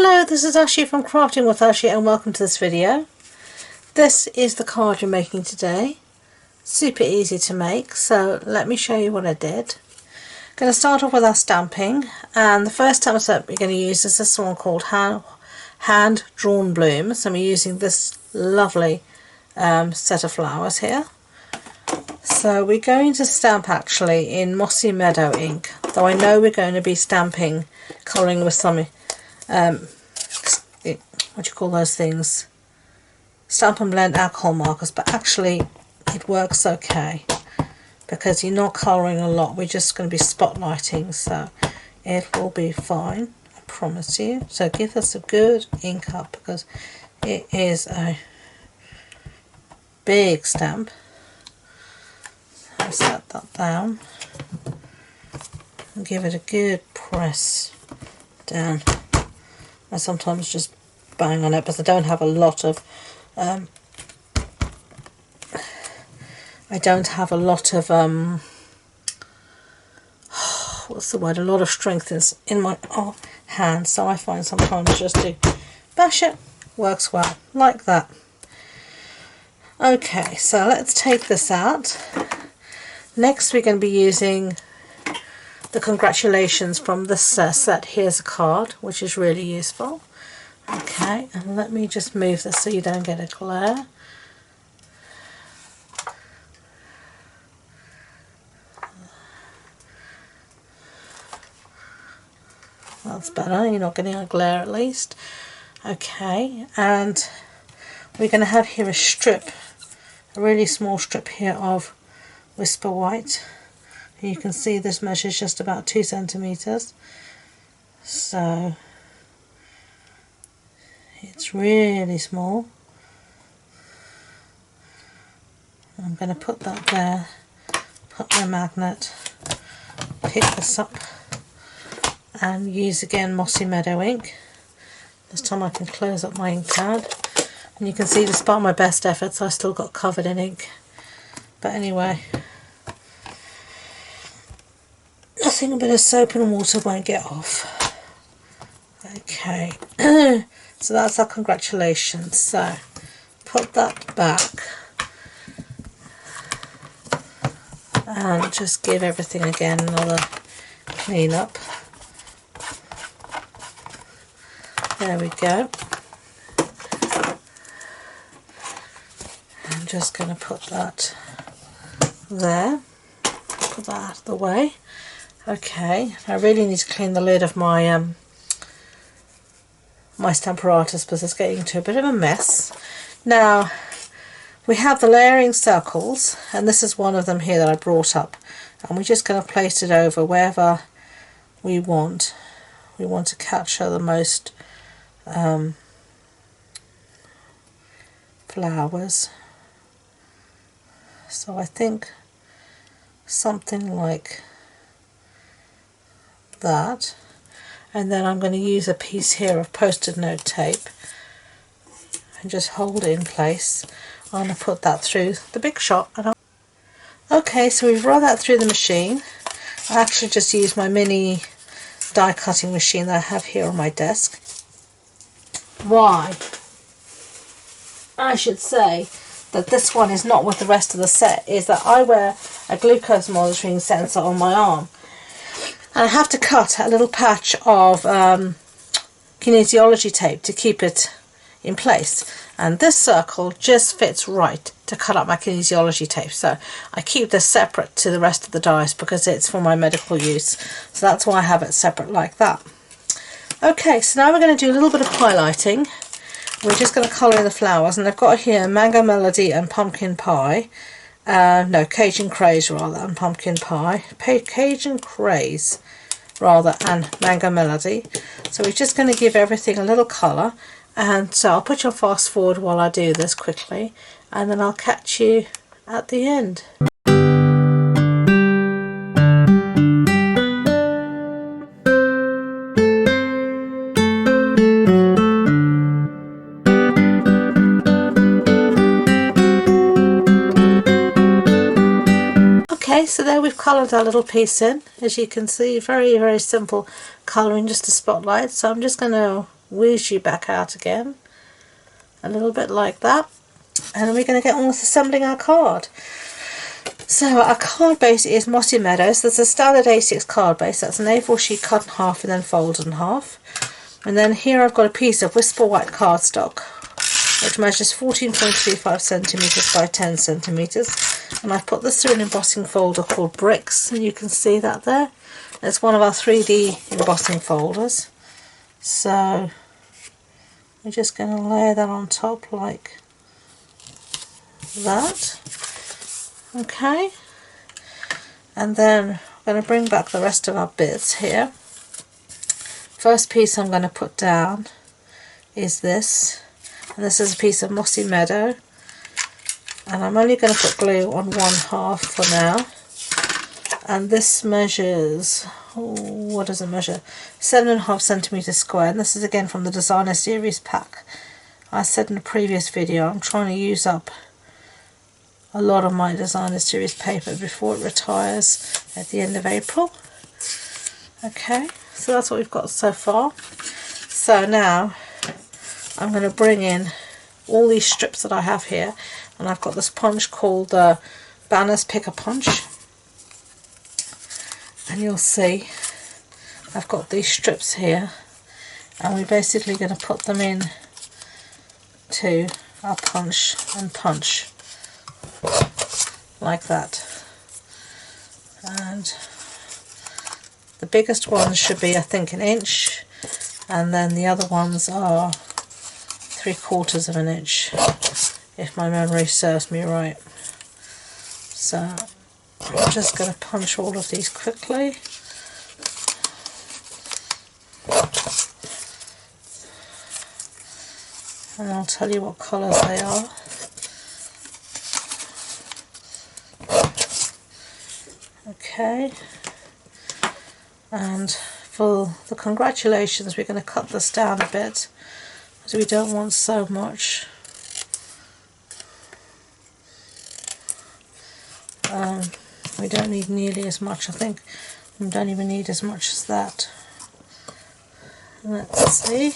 Hello, this is Ashee from Crafting with Ashee and welcome to this video. This is the card you're making today. Super easy to make, so let me show you what I did. I'm going to start off with our stamping, and the first stamp set we're going to use is this one called Hand Drawn Blooms, and we're using this lovely set of flowers here. So we're going to stamp actually in Mossy Meadow ink, though I know we're going to be stamping, colouring with some what do you call those things, Stampin' Blend alcohol markers, but actually it works okay because you're not colouring a lot, we're just going to be spotlighting, so it will be fine, I promise you. So give us a good ink up because it is a big stamp. I'll set that down and give it a good press down. I sometimes just bang on it because I don't have a lot of what's the word, a lot of strength in my hand, so I find sometimes just to bash it works well, like that. Okay, so let's take this out. Next we're going to be using the congratulations from this set. Here's a card which is really useful. Okay, and let me just move this so you don't get a glare. That's better, you're not getting a glare at least. Okay, and we're going to have here a strip, a really small strip here of Whisper White. You can see this measures just about 2 centimeters, so it's really small. I'm going to put that there, put my magnet, pick this up and use again Mossy Meadow ink. This time I can close up my ink pad, and you can see despite my best efforts I still got covered in ink, but anyway, nothing a bit of soap and water won't get off. Okay, so that's our congratulations. So put that back and just give everything again another clean up. There we go. I'm just going to put that there, put that out of the way. Okay, I really need to clean the lid of my my Stamparatus because it's getting into a bit of a mess. Now we have the layering circles, and this is one of them here that I brought up, and we're just going to place it over wherever we want. We want to capture the most flowers, so I think something like that, and then I'm going to use a piece here of post-it note tape and just hold it in place. I'm going to put that through the Big Shot. Okay, so we've run that through the machine. I actually just used my mini die cutting machine that I have here on my desk. Why I should say that this one is not with the rest of the set is that I wear a glucose monitoring sensor on my arm, and I have to cut a little patch of kinesiology tape to keep it in place, and this circle just fits right to cut up my kinesiology tape, so I keep this separate to the rest of the dies because it's for my medical use, so that's why I have it separate like that. Okay, so now we're going to do a little bit of highlighting. We're just going to colour in the flowers, and I've got here Mango Melody and Pumpkin Pie. No, Cajun Craze rather, and Pumpkin Pie. Cajun Craze rather, and Mango Melody. So we're just going to give everything a little colour, and so I'll put you on fast forward while I do this quickly, and then I'll catch you at the end. Okay, so there we've coloured our little piece in. As you can see, very simple colouring, just a spotlight. So I'm just going to whiz you back out again, a little bit like that, and then we're going to get on with assembling our card. So our card base is Mossy Meadows. There's a standard A6 card base. That's an A4 sheet cut in half and then folded in half. And then here I've got a piece of Whisper White cardstock, which measures 14.35 centimetres by 10 centimetres. And I've put this through an embossing folder called Bricks, and you can see that there. It's one of our 3D embossing folders. So we're just going to layer that on top like that. Okay, and then I'm going to bring back the rest of our bits here. First piece I'm going to put down is this, and this is a piece of Mossy Meadow, and I'm only going to put glue on one half for now. And this measures, what does it measure? 7.5 centimetres square, and this is again from the Designer Series pack. I said in a previous video I'm trying to use up a lot of my Designer Series paper before it retires at the end of April. Okay, so that's what we've got so far. So now I'm going to bring in all these strips that I have here, and I've got this punch called Banner's Picker Punch, and you'll see I've got these strips here, and we're basically going to put them in to our punch and punch like that. And the biggest ones should be, I think, 1 inch, and then the other ones are 3/4 of an inch, if my memory serves me right. So I'm just going to punch all of these quickly. And I'll tell you what colours they are. Okay, and for the congratulations we're going to cut this down a bit because we don't want so much. We don't need nearly as much. I think we don't even need as much as that. Let's see.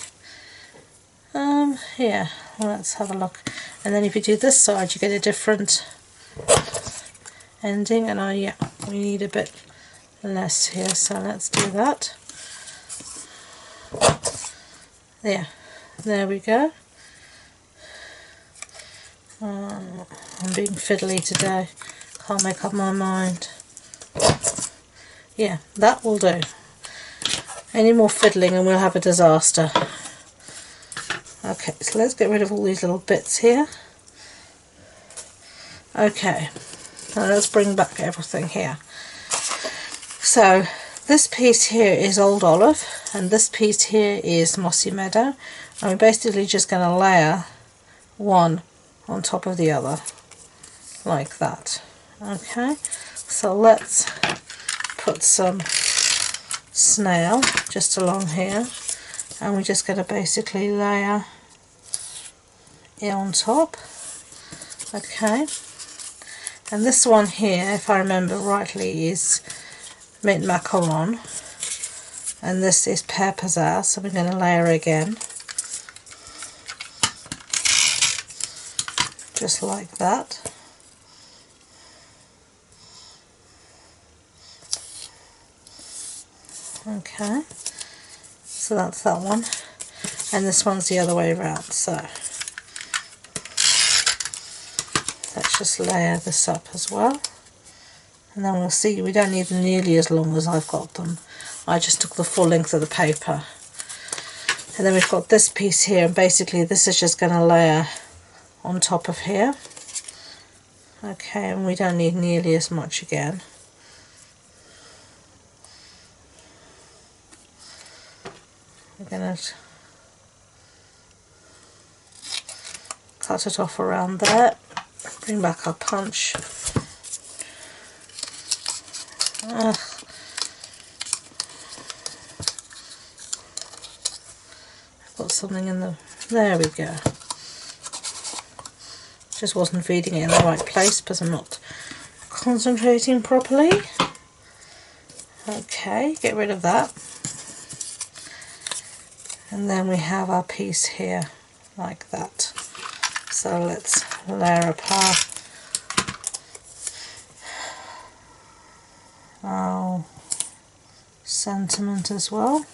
Yeah, let's have a look. And then if you do this side you get a different ending, and yeah, we need a bit less here, so let's do that. There we go. I'm being fiddly today, can't make up my mind. Yeah, that will do. Any more fiddling and we'll have a disaster. Okay, so let's get rid of all these little bits here. Okay, now let's bring back everything here. So this piece here is Old Olive, and this piece here is Mossy Meadow, and we're basically just going to layer one on top of the other like that. Okay, so let's put some snail just along here, and we're just going to basically layer it on top. Okay, and this one here, if I remember rightly, is mint macaron, and this is pear pizzazz, so we're going to layer again just like that. Okay, so that's that one, and this one's the other way around. So let's just layer this up as well, and then we'll see. We don't need them nearly as long as I've got them. I just took the full length of the paper. And then we've got this piece here, and basically this is just going to layer on top of here. Okay, and we don't need nearly as much again. We're going to cut it off around there. Bring back our punch. I've got something in the... There we go. Just wasn't feeding it in the right place because I'm not concentrating properly. Okay, get rid of that. And then we have our piece here like that. So let's layer apart our sentiment as well.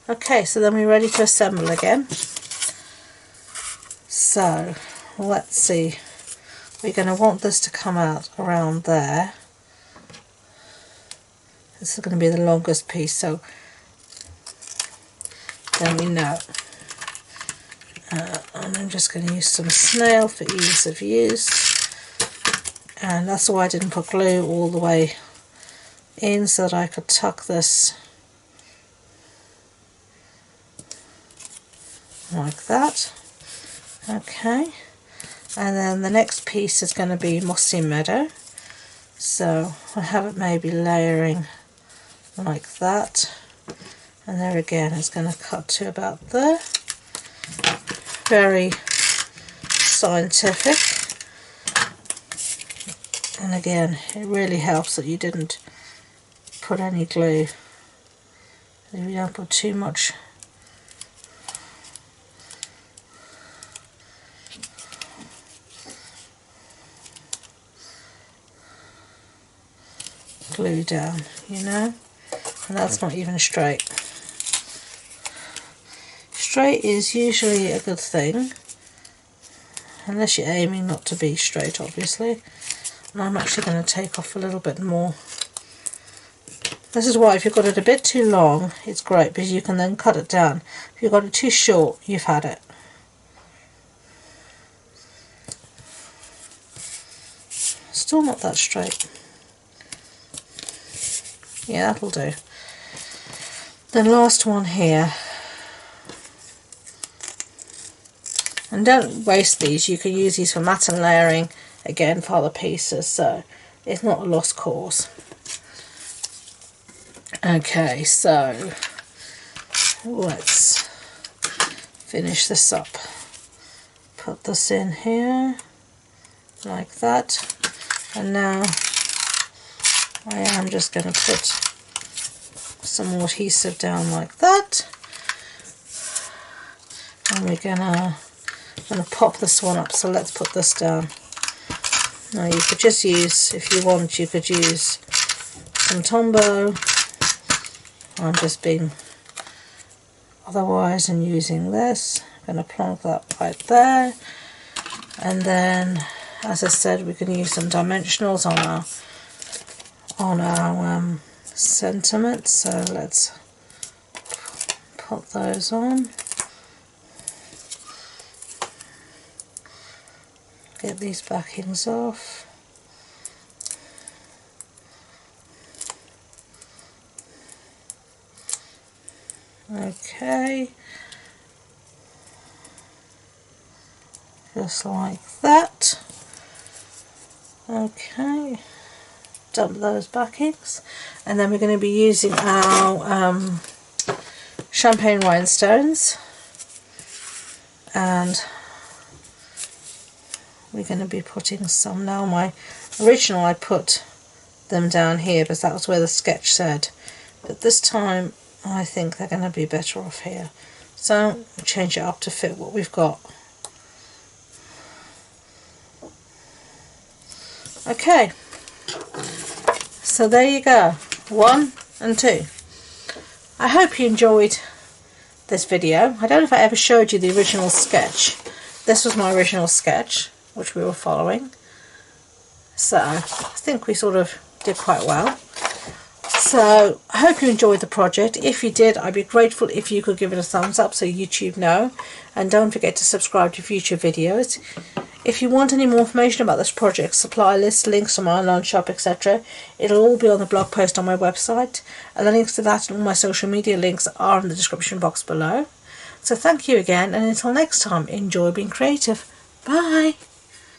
Okay, so then we're ready to assemble again. So let's see, we're going to want this to come out around there. This is going to be the longest piece, so then we know. And I'm just going to use some snail for ease of use, and that's why I didn't put glue all the way in, so that I could tuck this like that. Okay, and then the next piece is going to be Mossy Meadow, so I have it maybe layering like that, and there again it's going to cut to about there. Very scientific, and again it really helps that you didn't put any glue. If you don't put too much glue down, you know, and that's not even straight. Straight is usually a good thing, unless you're aiming not to be straight, obviously. And I'm actually going to take off a little bit more. This is why if you've got it a bit too long, it's great, because you can then cut it down. If you've got it too short, you've had it. Still not that straight. Yeah, that'll do. The last one here. And don't waste these, you can use these for mat and layering again for other pieces, so it's not a lost cause. Okay, so let's finish this up. Put this in here like that, and now I am just going to put some more adhesive down like that, and we're going to pop this one up. So let's put this down. Now you could just use, if you want, you could use some Tombow. I'm just being otherwise and using this. I'm going to plonk that right there, and then, as I said, we can use some dimensionals on our sentiment. So let's put those on. Get these backings off. Okay, just like that. Okay, dump those backings, and then we're going to be using our champagne rhinestones, and we're going to be putting some. Now, my original, I put them down here because that was where the sketch said, but this time I think they're going to be better off here, so we'll change it up to fit what we've got. Okay, so there you go, 1 and 2. I hope you enjoyed this video. I don't know if I ever showed you the original sketch. This was my original sketch, which we were following, so I think we sort of did quite well. So I hope you enjoyed the project. If you did, I'd be grateful if you could give it a thumbs up so YouTube know, and don't forget to subscribe to future videos. If you want any more information about this project, supply list, links to my online shop, etc., it'll all be on the blog post on my website, and the links to that and all my social media links are in the description box below. So thank you again, and until next time, enjoy being creative. Bye!